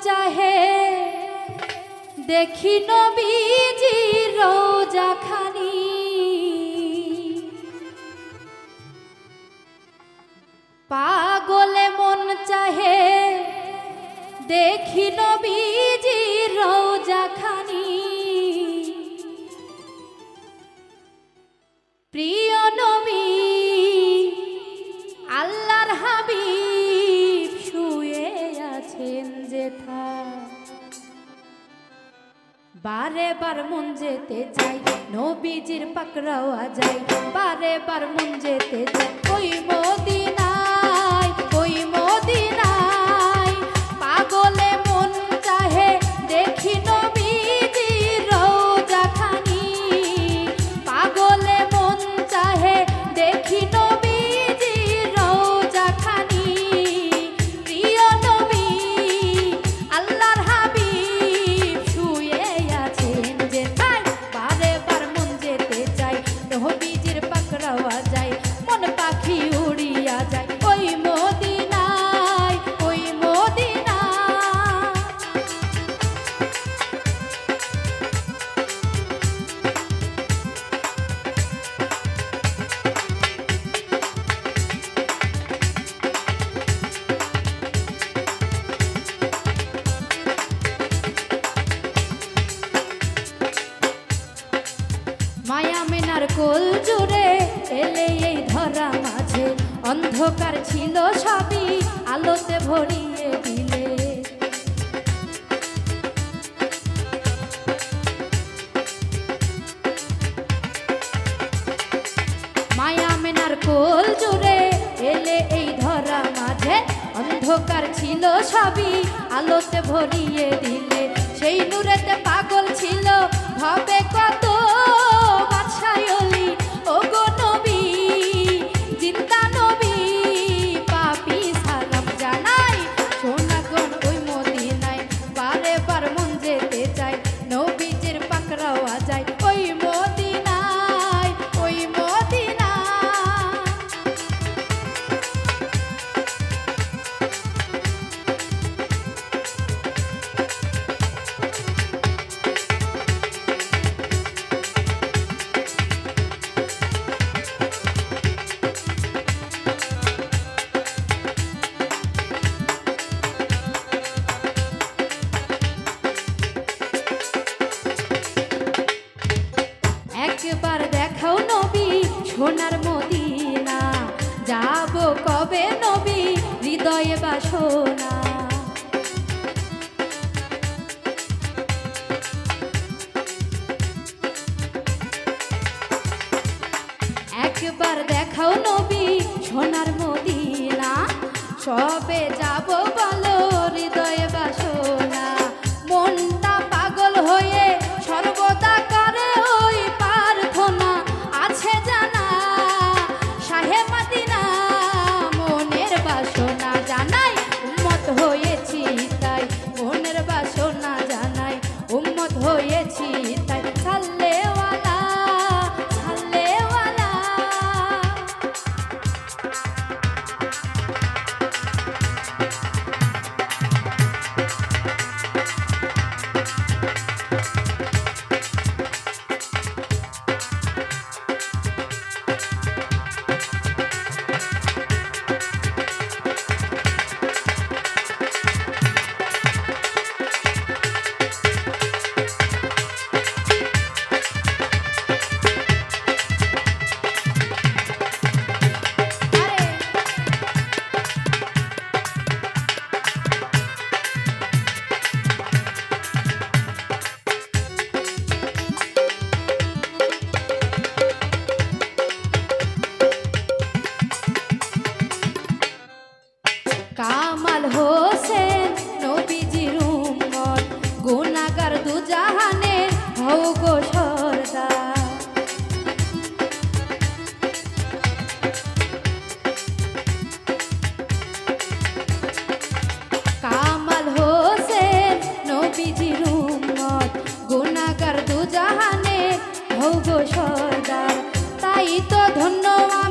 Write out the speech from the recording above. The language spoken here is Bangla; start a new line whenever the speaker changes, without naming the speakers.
চাহে দেখি নবীজির রওজাখানি, পাগলে মন চাহে দেখি নবীজির রওজাখানি। প্রিয় নবী আল্লাহর হাবিব শুয়ে আছেন যেথা, বারে বার মন যেতে চাই নবীজির পাক রওজায়, বারে বার মন যেতে চাই ওই মদিনায়, ওই মদিনায়। পাগলে মন চাহে দেখি নবীজির রওজাখানি, পাগলে মন চাহে দেখি নবীজির রওজাখানি। প্রিয় নবী আল্লাহর হাবিব শুয়ে আছেন যেথায়, বারে বার মন যেতে চাই নবীজির পাক রওজায়, মন পাখি উড়িয়া যায় ওই মদিনায়, ওই মদিনা। মায়া মেনার কোল জুড়ে এলে এই ধরা মাঝে, অন্ধকার ছিল সবই আলোতে ভরিয়ে দিলে। মায়া মেনার কোল জুড়ে এলে এই ধরা মাঝে, অন্ধকার ছিল সবই আলোতে ভরিয়ে দিলে। সেই নূরেতে পাগল ছিল ভাবে কত বাদশায়লি, ও গো নবী জিন্দা নবী পাপি সালাম জানাই, সোনাগণ ওই মদিনায়। বারে বার মন যেতে চাই নবীজির পাক রওজায়, ওই মদিনায়, ওই মদিনা। একবার দেখাও নবী সোনার মদিনা, যাব কবে নবী হৃদয়ে বাসনা। একবার দেখাও নবী সোনার মদিনা, সবে যাব বলো হৃদয়ে বাসনা। মনটা পাগল হয়ে সর্বদা করে ওই প্রার্থনা, আছে জানা শাহে মদিনা মনের বাসনা জানাই, উম্মত হয়েছি তাই মনের বাসনা জানাই, উম্মত হয়েছি তাই সাল্লেওয়ালা, সাল্লেওয়ালা। কামাল হোসেন নবীজির উম্মত, গুনাহগার দুজাহানে হও গো সরদার। কামাল হোসেন নবীজির উম্মত, গুনাহগার দুজাহানে হও গো সরদার। তাই তো ধন্যবাদ